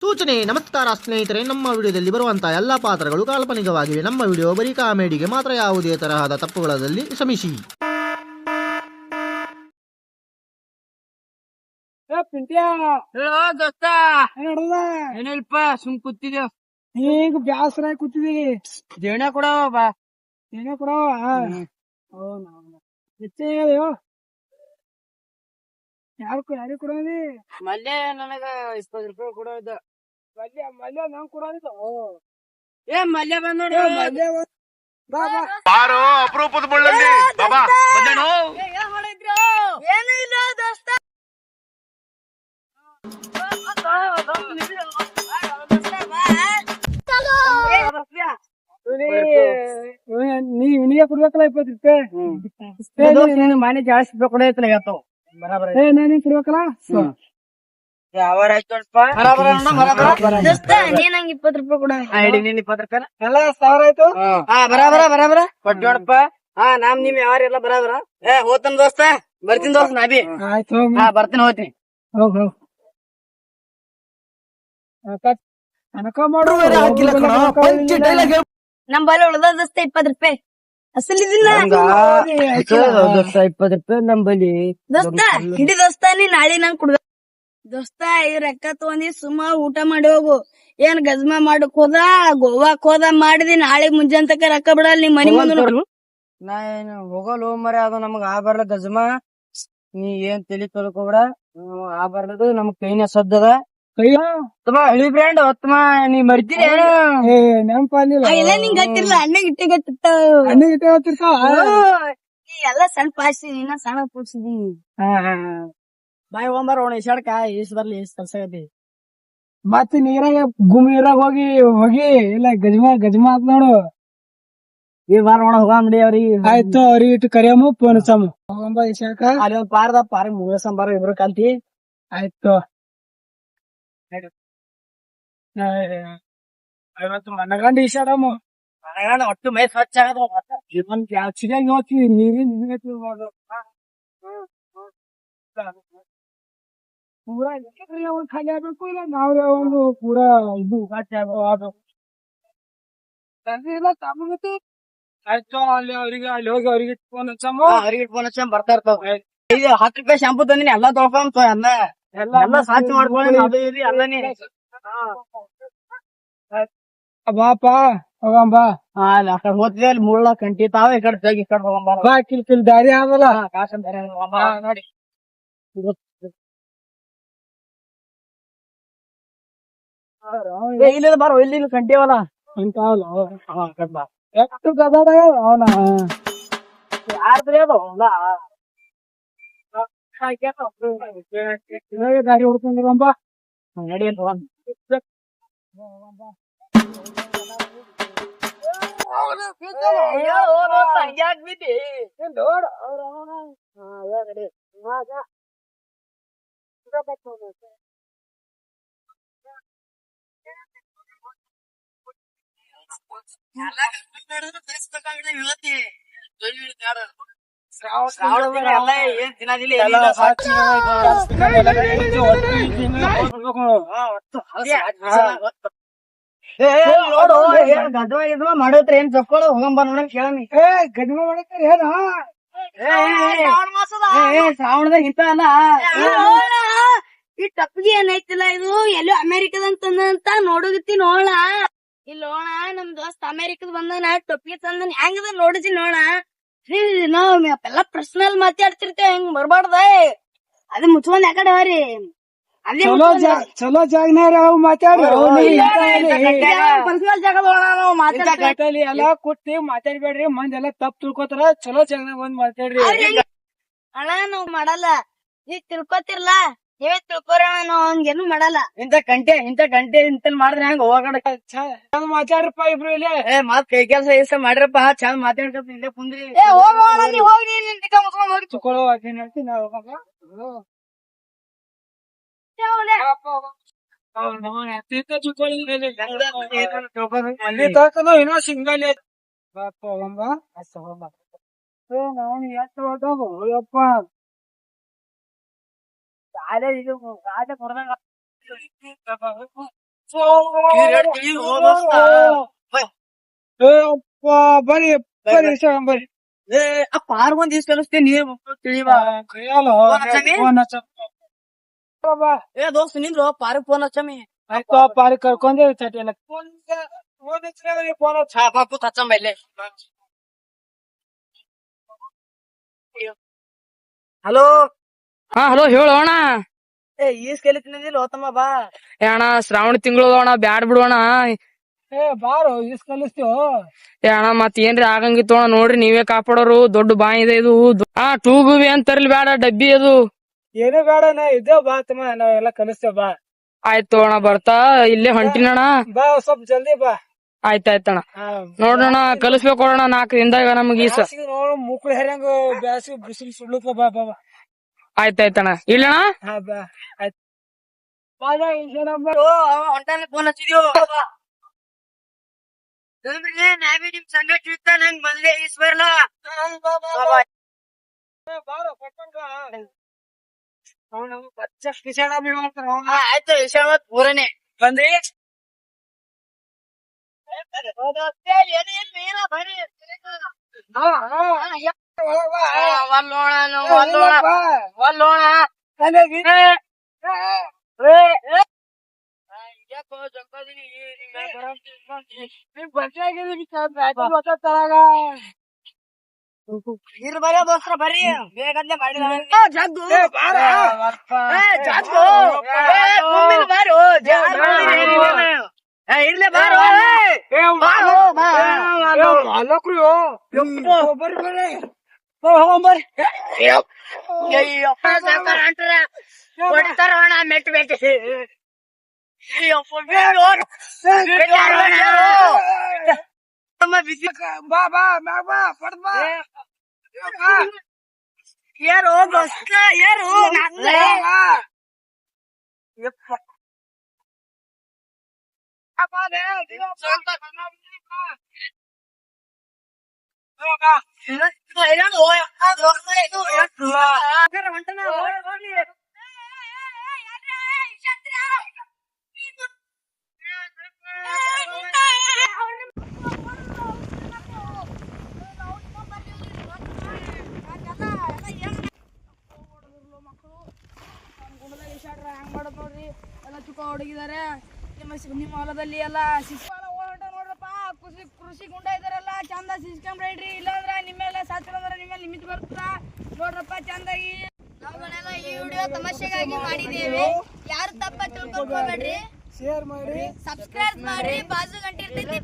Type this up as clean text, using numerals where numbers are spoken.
ಸೂಚನೆ. ನಮಸ್ಕಾರ ಸ್ನೇಹಿತರೆ, ನಮ್ಮ ವಿಡಿಯೋದಲ್ಲಿ ಬರುವಂತಹ ಎಲ್ಲಾ ಪಾತ್ರಗಳು ಕಾಲ್ಪನಿಕವಾಗಿವೆ. ನಮ್ಮ ವಿಡಿಯೋ ಬರೀ ಕಾಮಿಡಿಗೆ ಮಾತ್ರ. ಯಾವುದೇ ತರಹದ ತಪ್ಪುಗಳಲ್ಲಿ ಕ್ಷಮಿಸಿ. ದೋಸ್ತ ಏನಿಲ್ಪ ಸುಮ್ ಕೂತಿದ್ಯೋ. ಈಗ ಬ್ಯಾಸರ ಕೂತಿದೀವಿ. ದೇವಣ್ಣ ಕೊಡವ ಬಾ. ಏನ ಕೊಡವ ಯಾರು ಕೊಡೋದಿ? ಮಲ್ಯ ನನಗ 20 ರೂಪಾಯಿ ಕೊಡೋದ. ಮಲ್ಯ ನಂಗ್ ಕೊಡೋದಿಲ್ಲ. ಏ ಮಲ್ಯ ಬಂದ್ ನೋಡಿ. ಬಾರೋ ಅಪರೂಪದ ಮುಳ್ಳಂದಿ ಬಾಬಾ ಬಂದೇನೋ. ಏನ್ ಮಾಡಿದ್ರು? ಏನು ಇಲ್ಲ ದೋಸ್ತ. ನೀವೇ ಕೊಡ್ಬೇಕಲ್ಲ 20 ರೂಪಾಯಿ. ಮನೆ ಜಾಸ್ತಿ ರೂಪಾಯಿ ಕೊಡೈತಲ್ಲ ಇವತ್ತು. ನೀನ್ ಕೊಡ್ಬೇಕಲ್ಲ. ಯಾವಾರ ಆಯ್ತು ದೋಸ್ತ ನೀ ನಂಗೆ 20 ರೂಪಾಯಿ ಕೊಡ. ನೀನ್ 20 ರೂಪಾಯಿ ಎಲ್ಲ 1000 ಆಯ್ತು. ಬರಾಬರ ಕೊಟ್ಟು ನೋಡಪ್ಪ. ನಾಮ್ ನಿಮ್ ಯಾರೆಲ್ಲ ಬರಾಬರ. ಹೋತನ್ ದೋಸ್ತ, ಬರ್ತೀನಿ ದೋಸ್ತ ನಾ ಬಿ. ಆಯ್ತು ಬರ್ತೀನಿ ಹೋಗ್ತೀನಿ. ಹೋಗ್ ಅನಕ ಮಾಡು. ನಮ್ ಬಲ್ಲ ಉಳ್ದ ದೋಸ್ತ 20 ರೂಪಾಯಿ ಅಸಲಿದಿಲ್ಲ. ದೋಸ್ತ 20 ರೂಪಾಯಿ ನಂಬಲ್ಲಿ ದೋಸ್ತ ಹಿಡಿ ದೋಸ್ತ, ನೀ ನಾಳೆ ನಂಗ್ ಕುಡ್ದ. ದೋಸ್ತ ಈ ರೊಕ್ಕ ತಗೊಂಡಿ ಸುಮ್ಮ ಊಟ ಮಾಡಿ ಹೋಗು. ಏನ್ ಗಜ್ಮಾ ಮಾಡಕ್ ಹೋದ, ಗೋವಾಕ್ ಹೋದ ಮಾಡಿದಿ. ನಾಳೆ ಮುಂಜಾನೆ ತಕ ರೊಕ್ಕ ಬಿಡಲ್ಲ ನಿಮ್ ಮನಿ ಮುಂದ. ನಾ ಏನ್ ಹೋಗಲ್ಲ ಮರ. ಅದು ನಮಗ್ ಆ ಬರ್ಲ ಗಜ್ಮಾ. ನೀ ಏನ್ ತಲಿ ತೊಳ್ಕೊಬೇಡ. ಆ ಬರ್ಲದು ನಮಗ್ ಕೈನ ಸದ್ದದ. ಹಳಿ ಬ್ರ್ಯಾಂಡ್ ಹೊತ್ತಮ ನೀ ಮರ್ತೀರಿ. ನೆನಪಾಲಿಲ್ಲ. ಎಲ್ಲ ನಿಂಗ್ ಗೊತ್ತಿಲ್ಲ, ಅಣ್ಣಗ್ ಇಟ್ಟೆ ಗೊತ್ತಿತ್ತ. ಅಣ್ಣ ಇಟ್ಟೆ ಹೋಗ್ತಿರ್ತಾವ. ನೀ ಎಲ್ಲ ಸಣ್ಣ ಪಾಸಿ, ನೀನ ಸಣ್ಣ ಪೂಡ್ಸಿದಿ. ಬಾಯ್ ಹೋಗ್ಬಾರ ಅವಣ ಇಸಾಡ್ಕ ಈಸ್ ಬರ್ಲಿ ಈಸ್ ಕಲ್ಸಾಗತಿ. ಮತ್ ನೀರಾಗ ನೀರಾಗ ಹೋಗಿ ಇಲ್ಲ ಗಜ್ಮಾ ಆತ್ ನೋಡು. ಈ ಬಾರ ಒಣ ಹೋಗಂಬಡಿ ಅವ್ರಿಗೆ. ಆಯ್ತು ಅವ್ರಿಗೆ ಇಟ್ಟು ಕರಿಯಮ್ಮ ಫೋನ್ ಹಚ್ಚಮ್ಮ. ಹೋಗಂಬ ಇಸಾಕ. ಅಲ್ಲಿ ಒಂದ್ ಪಾರಿ ಮುಗಿಸಂಬಾರ ಇಬ್ರು ಕಲ್ತಿ. ಆಯ್ತು ಇವತ್ತು ಮನಗಂಡ ಈಸಾಡಮ್ಮ. ಮನೆಗಂಡ ಒಟ್ಟು ಮೈ ಸ್ವಚ್ಛ ಆಗದ. ಜೀವನ್ ಚಿರಾಗಿ ಹೋಗ್ತೀವಿ. ನೀರಿನ ಪೂರಾ ಖಾಲಿ ಆಗ್ಬೇಕು. ಇಲ್ಲ ನಾವೇ ಒಂದು ಪೂರಾ ಇದು ಆಗ್ಬೇಕು. ಆಯ್ತು ಅಲ್ಲಿ ಹೋಗಿ ಅವ್ರಿಗೆ ಫೋನ್ ಹಚ್ಚಮ್ಮ. ಅವ್ರಿಗೆ ಫೋನ್ ಹಚ್ಚ ಬರ್ತಾ ಇರ್ತಾವ. ಇದು 10 ರೂಪಾಯಿ ಶಾಂಪೂ ತಂದಿನಿ ಎಲ್ಲಾ ತೊಳ್ಕೊಂತ ಎಲ್ಲ ಸಾಚ್ ಮಾಡ್ಕೊಳ್ಳಿ. ಅದು ಇದು ಎಲ್ಲನೇ ಬಾಪ ಹೋಗಂಬ. ಅಕಡೆ ಹೋಗ್ತಿದ್ದೆ ಅಲ್ಲಿ ಮುಳ್ಳ ಕಂಟಿ ತಾವ ಈ ಕಡೆ ತೆಗಿ ಈ ಕಡೆ ಹೋಗಂಬಾರ. ಬಾ ಕಿಲ್ ದಾರಿ ಆಗಲ್ಲ. ಕಾಸನ್ ಬೇರೆ ನೋಡಿ ಇಲ್ಲ ಬಾರೋ. ಇಲ್ಲಿ ಕಂಟಿವಲ್ಲ ಅಂತಾವಲ್ಲ. ಬಾ. ಎಷ್ಟು ಗದಾಡ ಅವನ ಯಾರ್ದ್ರಿ ಅದು ದಾರಿ ಹುಡ್ಕೊಂಡಿರಂಬ. ನಡಿ ಏನ್ ತಿನ್ನೋದಿಲ್ಲ. ನೋಡು ಏನ್ ಗದ್ವಾ ಮಾಡೋತ್ರ ಏನ್ ಚೊಕ್ಕೊಳ ಹೋಗಂಬ ನೋಡಂಗ್ ಕೇಳಮಿ. ಗದ್ಮ ಮಾಡಕ್ರಿ ಏನ ಶ್ರಾವಣದಾಗ ಇಂತ ಅಲ್ಲ. ಈ ಟಪ್ಪಿಗೆ ಏನೈತಿಲ್ಲ, ಇದು ಎಲ್ಲೋ ಅಮೆರಿಕದಂತ ತಂದಂತ ನೋಡೋಗತ್ತಿ ನೋಡ. ಇಲ್ಲಿ ನೋಣ ನಮ್ ದೋಸ್ತ್ ಅಮೆರಿಕದ ಬಂದನ, ಟೊಪ್ಪಿಗೆ ತಂದನ್ ಹೆಂಗದ ನೋಡಿಸಿ ನೋಡ. ನಾವ್ ಎಲ್ಲ ಪರ್ಸನಲ್ ಮಾತಾಡ್ತಿರ್ತೇವೆ, ಹೆಂಗ್ ಬರ್ಬಾರ್ದ. ಅದ್ ಮುಚ್ಕೊಂಡ್ ಯಾಕಡೆ ಹೋರಿ. ಅದೇ ಚಲೋ ಜಾಗನಾರ ಅವ್ ಮಾತಾಡಿ ಪರ್ಸನಲ್ ಜಾಗದೊಳಗ ನಾವು ಮಾತಾಡ್ತೀವಿ. ಎಲ್ಲಾ ಕೂತಿ ಮಾತಾಡ್ಬೇಡ್ರಿ. ಮಂದಿ ಎಲ್ಲಾ ತಪ್ಪು ತಿಳ್ಕೊತಾರ. ಚಲೋ ಜಾಗನಾಗ ಬಂದ್ ಮಾತಾಡ್ರಿ. ಅಣ್ಣ ನಾವ್ ಮಾಡಲ್ಲ, ನೀವ್ ತಿಳ್ಕೊತಿರ್ಲ ನೀವೇ ತಿಳ್ಕೊರ. ನಾವ್ ಹಂಗೇನು ಮಾಡಲ್ಲ. ಇಂತ ಗಂಟೆ ಇಂತ ಮಾಡಿದ್ರೆ ಹೆಂಗ ಹೋಗಡ ಚಂದ ಮಾತಾಡ್ರಪ್ಪ ಇಬ್ರು ಇಲ್ಲಿ. ಮತ್ ಕೈ ಕೆಲ್ಸ ಮಾಡ್ರಪ್ಪ. ಚಂದ ಮಾತಾಡ್ಕತ್ ಇಲ್ಲೇ ಕುಂದ್ರಿ. ಹೋಗೋಣ, ನೀವ್ ಹೋಗಿ ಮುಚ್ಕೊಂಡ್ ಹೋಗಿ ತಗೊಳ್ಳೋ ಅದೇನ್ ಹೇಳ್ತೀನಿ ನಾ ಹೋಗಮ್ಮ. ಅಲ್ಲಿ ತಕನು ಏನೋ ಸಿಂಗಲ್ ಬಾಪ ಹೋಗಂಬ. ನಾವು ಎಷ್ಟು ಹೋಗಪ್ಪ. ಶಾಲೆ ಇದು ಶಾಲೆ ಕೊಡ್ದಂಗ ಬರ್ರಿ ಬರ್ರಿ ಪಾರ್ ಒಂದ್ ದಿವ್ಸ ಕಲಿಸ್ತೀನಿ ನೀರ್ ತಿಳಿವಾ ಏ ದೋಸ್ತ್ ನಿಂದ್ರು ಪಾರ್ಕ್ ಫೋನ್ ಹಚ್ಚಮಿ ಪಾರಿ ಕರ್ಕೊಂಡೆ ಚಟಿಯಲ್ಲ ಫೋನ್ ಬಾಪು ಹಚ್ಚಂಬ ಇಲ್ಲೇ ಹಲೋ ಹಾ ಹಲೋ ಹೇಳೋಣ. ಏ ಈಸ್ ಕಲಿತಿನಿಲ್ಲ ಹೋತಮ್ಮ ಬಾ. ಏ ಅಣ್ಣ ಶ್ರಾವಣ ತಿಂಗಳು ಅಣ್ಣ ಬ್ಯಾಡ್ ಬಿಡೋಣ. ಏ ಬಾರೋ ಇಸ್ ಕಲಿಸ್ತೀವೋ. ಏ ಅಣ್ಣ ಮತ್ ಏನ್ರಿ ಆಗಂಗಿತ್ತು ಅಣ್ಣ ನೋಡ್ರಿ ನೀವೇ ಕಾಪಾಡೋರು. ದೊಡ್ಡ ಬಾಯಿ ಇದೆ ಇದು. ಟೂಗುವಿ ಅಂತ ತರ್ಲಿ ಬೇಡ ಡಬ್ಬಿ ಅದು. ಏನು ಬೇಡ ನಾ ಇದ್ದೇವ್ ಬಾ ತಮ್ಮ ನಾವೆಲ್ಲ ಕಲಿಸ್ತೇವ್ ಬಾ. ಆಯ್ತು ಅಣ್ಣ ಬರ್ತಾ ಇಲ್ಲೇ ಹೊಂಟಿನಣ್ಣ. ಬಾ ಸ್ವಲ್ಪ ಜಲ್ದಿ ಬಾ. ಆಯ್ತಾಯ್ತಣ್ಣ ನೋಡೋಣ ಕಲಿಸ್ಬೇಕು ಅಣ್ಣ 4 ದಿನದಾಗ ನಮಗ್ ಈಸ. ನೋಡು ಮುಕ್ಳು ಹೆರಂಗ ಬ್ಯಾಸಿ ಬಿಸಿಲು ಸುಡ್ಲಕ್ಕ ಬಾ ಬಾ ಬಾ. ಆಯ್ತಾಯ್ತಣ್ಣ ಇಲ್ಲಣ್ಣ. ಹಾ ಬಾ ಆಯ್ತು ಹೊಂಟಾನ ಫೋನ್ ಹಚ್ಚಿದ್ಯೋ ನಾವೇ ನಿಮ್ ಸಂಗಟ ಇರ್ತ ನಂಗ್ ಬಂದ್ರೆ ಈಸ್ ಬರ್ಲಾ. ಆಯ್ತು ವಿಷಯ ಪೂರನೆ ಬಂದ್ರಿ ಇರ್ ಬರ ದೋಸ್ತ್ರ ಬರ್ರಿ ಬೇಗಂದ್ರೆ ಮಾಡಿದ ಜಗ್ಗು ಜಗ್ಗು ಬಾರು ಇರ್ಲೇ ಬಾರು ಅಲ್ಲಕ್ರು ಬರ್ರಿ ಬರ್ರಿ ಹೋಗ್ಬರ್ರಿ. ಕೊಡ್ತಾರ ಮೆಟ್ ಮೆಟ್ ಬಿಸಿ ಬಾ ಬಾ ಮ್ಯಾಗ ಬಾ ಪಡ್ದ್ ಬಾ. ಯಾರು ದೋಸ್ತ ಯಾರು ನೋಡ್ರಿ ಎಲ್ಲ ಚುಕ್ಕ ಹೊಡಗಿದಾರೆ ನಿಮ್ಮ ಹೊಲದಲ್ಲಿ ಎಲ್ಲ ನೋಡ್ರಪ್ಪ ಕೃಷಿ ಗುಂಡ ಇದಾರಲ್ಲ ಚಂದ ಸಿಸ್ಕೊಂಡ್ ಇಡ್ರಿ ಇಲ್ಲಾಂದ್ರ ನಿಮ್ಮೆಲ್ಲ ಸಾತ್ರ ಅಂದ್ರೆ ನಿಮ್ಮೆಲ್ಲ ಲಿಮಿಟ್ ಬರ್ತದ ನೋಡ್ರಪ್ಪ ಚಂದಾಗಿ. ನಾವುಗಳೆಲ್ಲ ಈ ವಿಡಿಯೋ ತಮಾಷೆಗಾಗಿ ಮಾಡಿದ್ದೇವೆ, ಯಾರು ತಪ್ಪ ತಿಳ್ಕೊಬೇಡ್ರಿ. ಶೇರ್ ಮಾಡಿ ಸಬ್ಸ್ಕ್ರೈಬ್ ಮಾಡಿ, ಬಾಜು ಗಂಟೆ ಇರ್ತೈತಿ